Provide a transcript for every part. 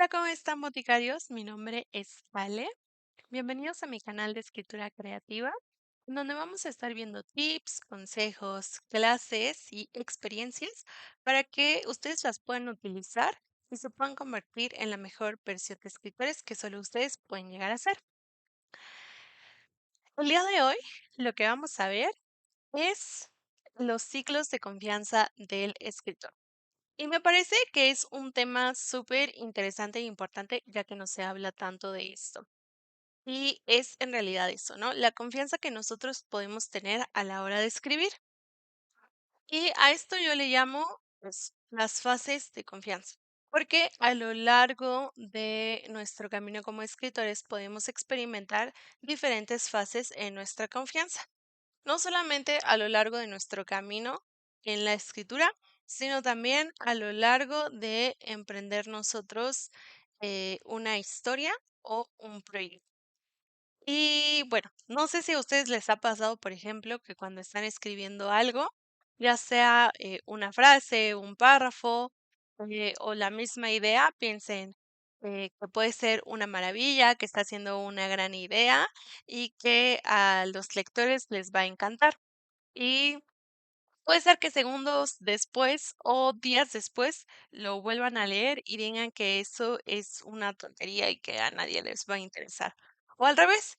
Hola, ¿cómo están, boticarios? Mi nombre es Ale. Bienvenidos a mi canal de escritura creativa, en donde vamos a estar viendo tips, consejos, clases y experiencias para que ustedes las puedan utilizar y se puedan convertir en la mejor versión de escritores que solo ustedes pueden llegar a ser. El día de hoy, lo que vamos a ver es los ciclos de confianza del escritor. Y me parece que es un tema súper interesante e importante, ya que no se habla tanto de esto. Y es en realidad eso, ¿no? La confianza que nosotros podemos tener a la hora de escribir. Y a esto yo le llamo, pues, las fases de confianza. Porque a lo largo de nuestro camino como escritores podemos experimentar diferentes fases en nuestra confianza. No solamente a lo largo de nuestro camino en la escritura, sino también a lo largo de emprender nosotros una historia o un proyecto. Y bueno, no sé si a ustedes les ha pasado, por ejemplo, que cuando están escribiendo algo, ya sea una frase, un párrafo o la misma idea, piensen que puede ser una maravilla, que está siendo una gran idea y que a los lectores les va a encantar. Y puede ser que segundos después o días después lo vuelvan a leer y digan que eso es una tontería y que a nadie les va a interesar. O al revés,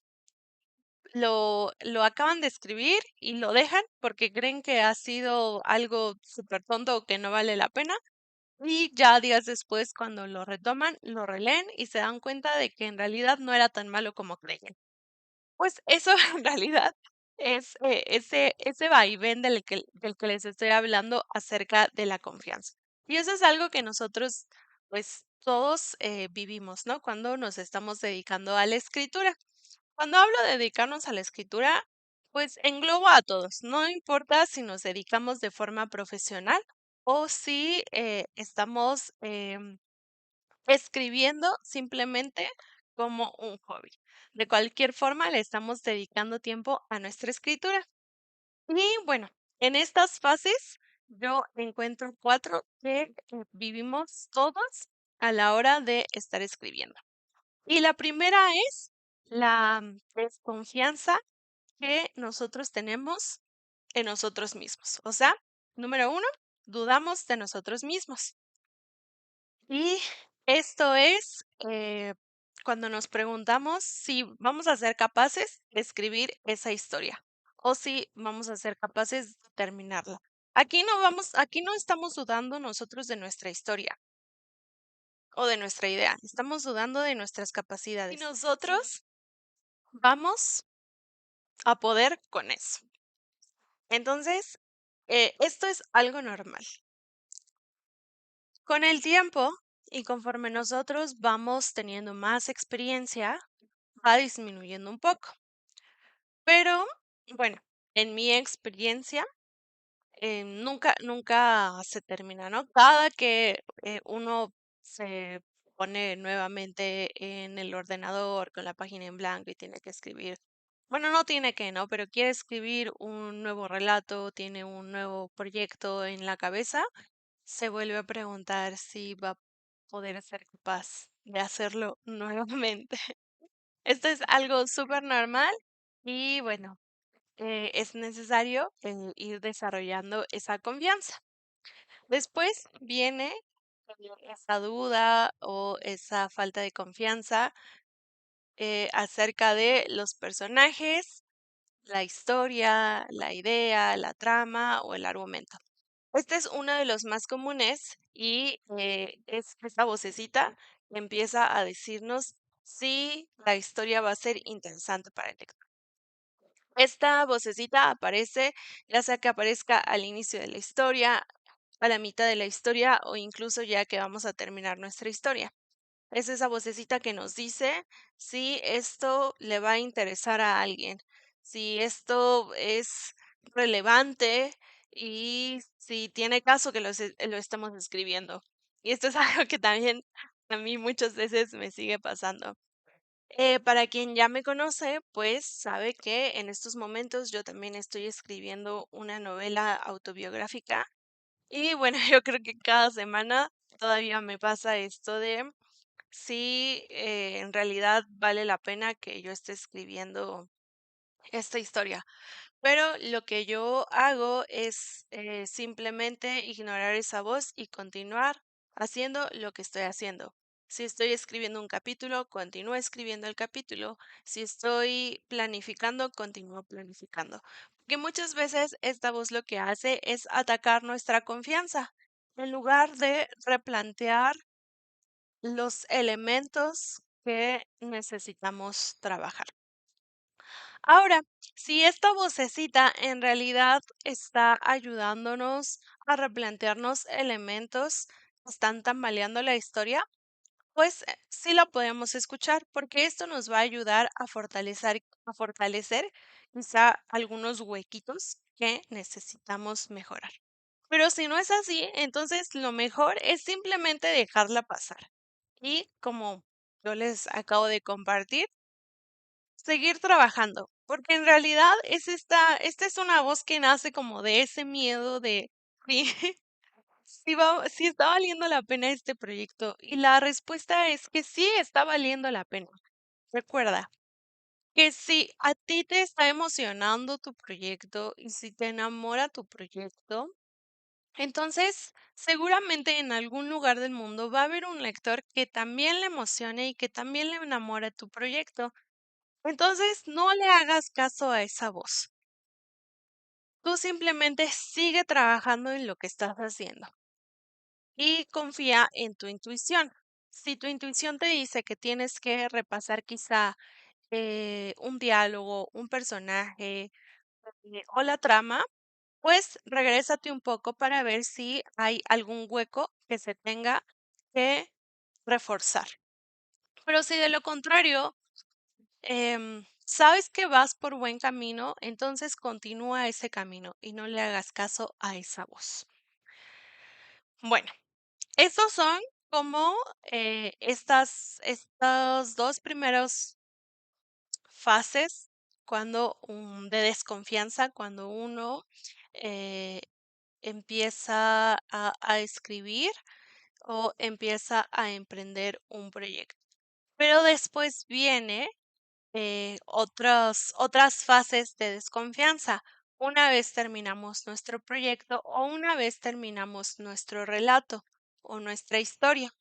lo acaban de escribir y lo dejan porque creen que ha sido algo súper tonto o que no vale la pena. Y ya días después, cuando lo retoman, lo releen y se dan cuenta de que en realidad no era tan malo como creían. Pues eso en realidad es ese vaivén del que les estoy hablando acerca de la confianza. Y eso es algo que nosotros, pues todos vivimos, ¿no? Cuando nos estamos dedicando a la escritura. Cuando hablo de dedicarnos a la escritura, pues engloba a todos. No importa si nos dedicamos de forma profesional o si estamos escribiendo simplemente como un hobby. De cualquier forma, le estamos dedicando tiempo a nuestra escritura. Y bueno, en estas fases yo encuentro cuatro que vivimos todos a la hora de estar escribiendo. Y la primera es la desconfianza que nosotros tenemos en nosotros mismos. O sea, número uno, dudamos de nosotros mismos. Y esto es cuando nos preguntamos si vamos a ser capaces de escribir esa historia o si vamos a ser capaces de terminarla. Aquí no estamos dudando nosotros de nuestra historia o de nuestra idea, estamos dudando de nuestras capacidades. Y nosotros vamos a poder con eso. Entonces, esto es algo normal. Con el tiempo y conforme nosotros vamos teniendo más experiencia, va disminuyendo un poco. Pero bueno, en mi experiencia, nunca se termina, ¿no? Cada que uno se pone nuevamente en el ordenador con la página en blanco y tiene que escribir, bueno, no tiene que, ¿no? Pero quiere escribir un nuevo relato, tiene un nuevo proyecto en la cabeza, se vuelve a preguntar si va a poder ser capaz de hacerlo nuevamente. Esto es algo súper normal y bueno, es necesario ir desarrollando esa confianza. Después viene esa duda o esa falta de confianza acerca de los personajes, la historia, la idea, la trama o el argumento. Este es uno de los más comunes y es esta vocecita que empieza a decirnos si la historia va a ser interesante para el lector. Esta vocecita aparece, ya sea que aparezca al inicio de la historia, a la mitad de la historia o incluso ya que vamos a terminar nuestra historia. Es esa vocecita que nos dice si esto le va a interesar a alguien, si esto es relevante y si tiene caso que lo estemos escribiendo. Y esto es algo que también a mí muchas veces me sigue pasando. Para quien ya me conoce, pues sabe que en estos momentos yo también estoy escribiendo una novela autobiográfica y bueno, yo creo que cada semana todavía me pasa esto de sí, en realidad vale la pena que yo esté escribiendo esta historia. Pero lo que yo hago es, simplemente ignorar esa voz y continuar haciendo lo que estoy haciendo. Si estoy escribiendo un capítulo, continúo escribiendo el capítulo. Si estoy planificando, continúo planificando. Porque muchas veces esta voz lo que hace es atacar nuestra confianza, en lugar de replantear los elementos que necesitamos trabajar. Ahora, si esta vocecita en realidad está ayudándonos a replantearnos elementos que están tambaleando la historia, pues sí la podemos escuchar porque esto nos va a ayudar a fortalecer quizá algunos huequitos que necesitamos mejorar. Pero si no es así, entonces lo mejor es simplemente dejarla pasar. Y como yo les acabo de compartir, seguir trabajando, porque en realidad esta es una voz que nace como de ese miedo de sí, si está valiendo la pena este proyecto. Y la respuesta es que sí está valiendo la pena. Recuerda que si a ti te está emocionando tu proyecto y si te enamora tu proyecto, entonces seguramente en algún lugar del mundo va a haber un lector que también le emocione y que también le enamore tu proyecto. Entonces, no le hagas caso a esa voz. Tú simplemente sigue trabajando en lo que estás haciendo y confía en tu intuición. Si tu intuición te dice que tienes que repasar quizá un diálogo, un personaje o la trama, pues regrésate un poco para ver si hay algún hueco que se tenga que reforzar. Pero si de lo contrario sabes que vas por buen camino, entonces continúa ese camino y no le hagas caso a esa voz. Bueno, estos son como estas dos primeros fases de desconfianza, cuando uno eh, empieza a escribir o empieza a emprender un proyecto. Pero después viene otras fases de desconfianza. Una vez terminamos nuestro proyecto o una vez terminamos nuestro relato o nuestra historia.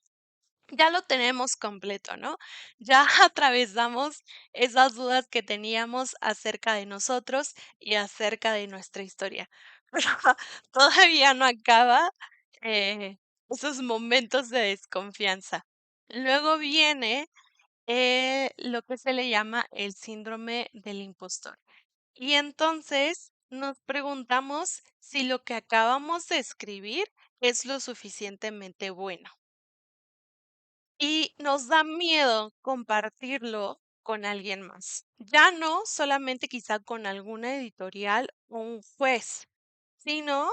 Ya lo tenemos completo, ¿no? Ya atravesamos esas dudas que teníamos acerca de nosotros y acerca de nuestra historia. Pero todavía no acaba esos momentos de desconfianza. Luego viene lo que se le llama el síndrome del impostor. Y entonces nos preguntamos si lo que acabamos de escribir es lo suficientemente bueno. Y nos da miedo compartirlo con alguien más. Ya no solamente quizá con alguna editorial o un juez, sino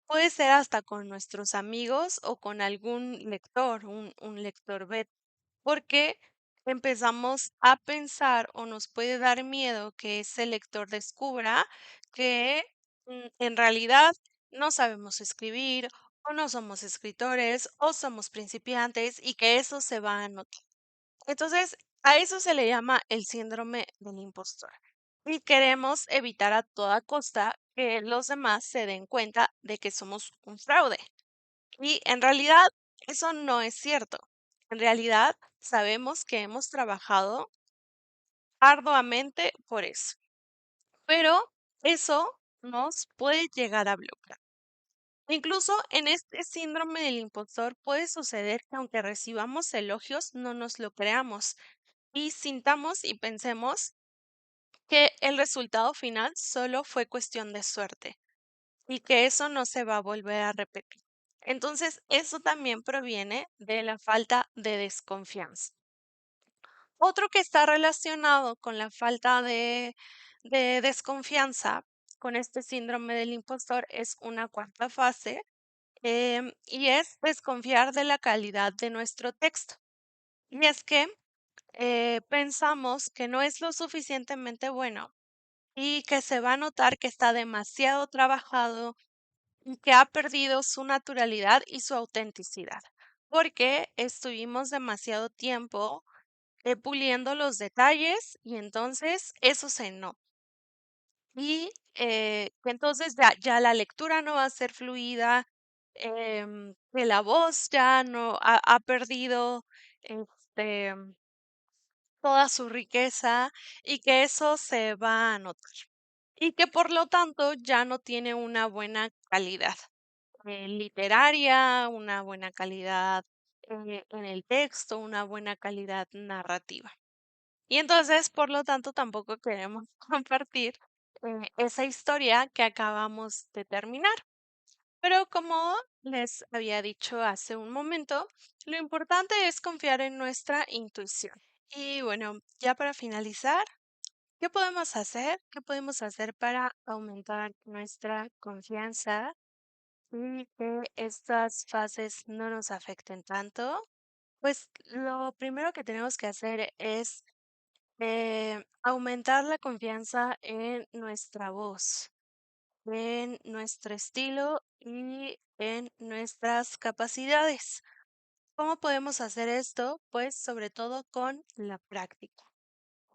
puede ser hasta con nuestros amigos o con algún lector, un lector beta porque empezamos a pensar o nos puede dar miedo que ese lector descubra que en realidad no sabemos escribir o no somos escritores o somos principiantes y que eso se va a notar. Entonces, a eso se le llama el síndrome del impostor. Y queremos evitar a toda costa que los demás se den cuenta de que somos un fraude. Y en realidad eso no es cierto. En realidad sabemos que hemos trabajado arduamente por eso, pero eso nos puede llegar a bloquear. Incluso en este síndrome del impostor puede suceder que aunque recibamos elogios, no nos lo creamos y sintamos y pensemos que el resultado final solo fue cuestión de suerte y que eso no se va a volver a repetir. Entonces, eso también proviene de la falta de desconfianza. Otro que está relacionado con la falta de desconfianza, con este síndrome del impostor, es una cuarta fase, y es desconfiar de la calidad de nuestro texto. Y es que pensamos que no es lo suficientemente bueno y que se va a notar que está demasiado trabajado y que ha perdido su naturalidad y su autenticidad. porque estuvimos demasiado tiempo puliendo los detalles y entonces eso se nota. Y que entonces ya la lectura no va a ser fluida, que la voz ya no ha perdido este, toda su riqueza y que eso se va a notar. Y que por lo tanto ya no tiene una buena calidad literaria, una buena calidad en el texto, una buena calidad narrativa. Y entonces, por lo tanto, tampoco queremos compartir esa historia que acabamos de terminar. Pero como les había dicho hace un momento, lo importante es confiar en nuestra intuición. Y bueno, ya para finalizar, ¿qué podemos hacer? ¿Qué podemos hacer para aumentar nuestra confianza y que estas fases no nos afecten tanto? Pues lo primero que tenemos que hacer es aumentar la confianza en nuestra voz, en nuestro estilo y en nuestras capacidades. ¿Cómo podemos hacer esto? Pues sobre todo con la práctica.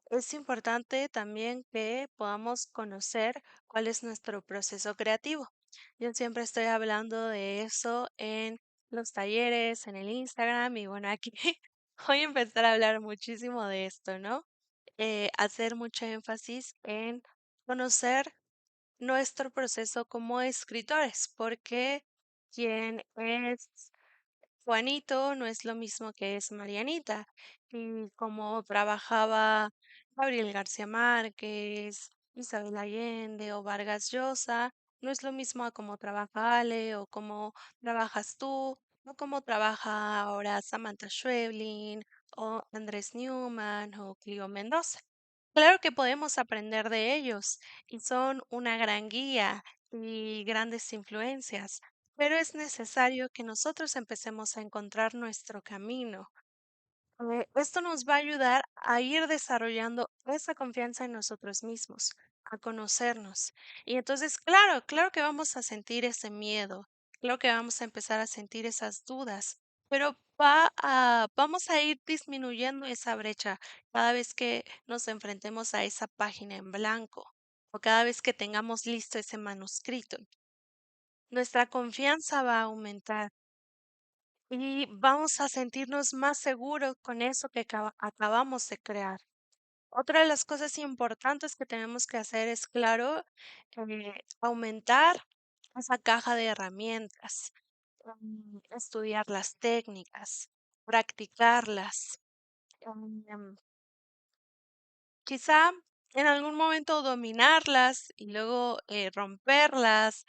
Es importante también que podamos conocer cuál es nuestro proceso creativo. Yo siempre estoy hablando de eso en los talleres, en el Instagram y bueno, aquí voy a empezar a hablar muchísimo de esto, ¿no? Hacer mucho énfasis en conocer nuestro proceso como escritores, porque quien es Juanito no es lo mismo que es Marianita, y como trabajaba Gabriel García Márquez, Isabel Allende o Vargas Llosa, no es lo mismo a cómo trabaja Ale o cómo trabajas tú, o cómo trabaja ahora Samantha Schweblin o Andrés Newman o Clio Mendoza. Claro que podemos aprender de ellos y son una gran guía y grandes influencias, pero es necesario que nosotros empecemos a encontrar nuestro camino. Esto nos va a ayudar a ir desarrollando esa confianza en nosotros mismos, a conocernos. Y entonces, claro que vamos a sentir ese miedo, claro que vamos a empezar a sentir esas dudas, pero vamos a ir disminuyendo esa brecha cada vez que nos enfrentemos a esa página en blanco o cada vez que tengamos listo ese manuscrito. Nuestra confianza va a aumentar y vamos a sentirnos más seguros con eso que acabamos de crear. Otra de las cosas importantes que tenemos que hacer es, claro, aumentar esa caja de herramientas, estudiar las técnicas, practicarlas, em, quizá en algún momento dominarlas y luego romperlas,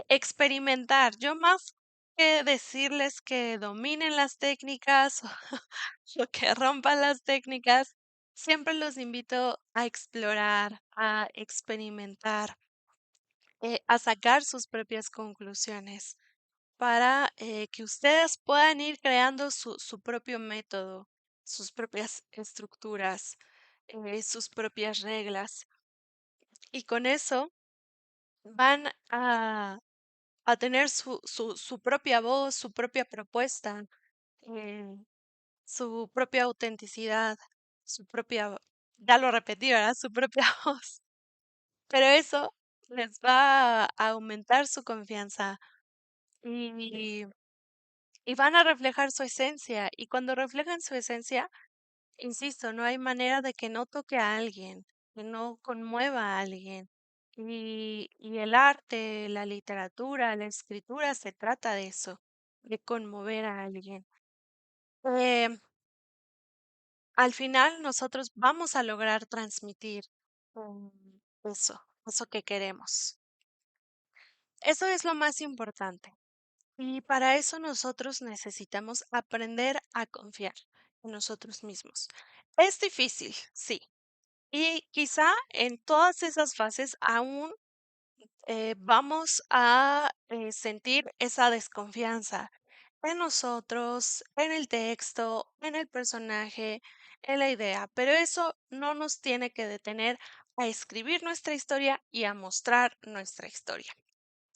experimentar. Yo más que decirles que dominen las técnicas o que rompan las técnicas, siempre los invito a explorar, a experimentar, a sacar sus propias conclusiones para que ustedes puedan ir creando su propio método, sus propias estructuras, sus propias reglas. Y con eso van a tener su propia voz, su propia propuesta, eh, su propia autenticidad, su propia, ya lo repetí, ¿verdad? Su propia voz. Pero eso les va a aumentar su confianza y, y van a reflejar su esencia. Y cuando reflejan su esencia, insisto, no hay manera de que no toque a alguien, que no conmueva a alguien. Y el arte, la literatura, la escritura se trata de eso, de conmover a alguien. Em, Al final nosotros vamos a lograr transmitir eso que queremos. Eso es lo más importante. Y para eso nosotros necesitamos aprender a confiar en nosotros mismos. Es difícil, sí. Y quizá en todas esas fases aún vamos a sentir esa desconfianza en nosotros, en el texto, en el personaje, en la idea, pero eso no nos tiene que detener a escribir nuestra historia y a mostrar nuestra historia.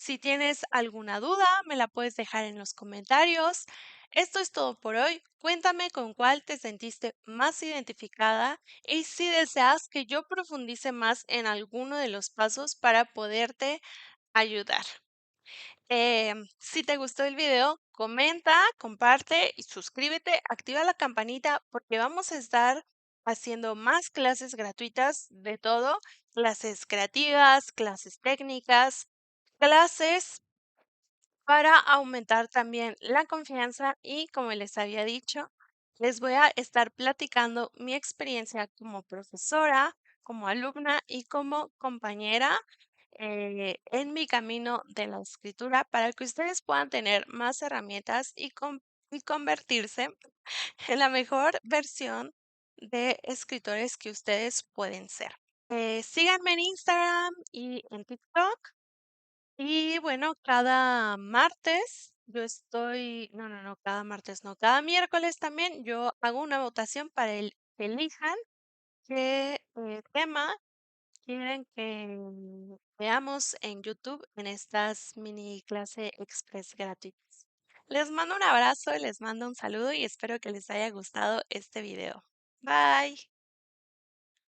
Si tienes alguna duda, me la puedes dejar en los comentarios. Esto es todo por hoy. Cuéntame con cuál te sentiste más identificada y si deseas que yo profundice más en alguno de los pasos para poderte ayudar. Si te gustó el video, comenta, comparte y suscríbete, activa la campanita porque vamos a estar haciendo más clases gratuitas de todo, clases creativas, clases técnicas, clases para aumentar también la confianza y, como les había dicho, les voy a estar platicando mi experiencia como profesora, como alumna y como compañera en mi camino de la escritura para que ustedes puedan tener más herramientas y convertirse en la mejor versión de escritores que ustedes pueden ser. Síganme en Instagram y en TikTok. Y bueno, cada martes yo estoy, no, cada martes no, cada miércoles también yo hago una votación para el que elijan qué tema quieren que veamos en YouTube en estas mini clase express gratuitas. Les mando un abrazo, les mando un saludo y espero que les haya gustado este video. Bye.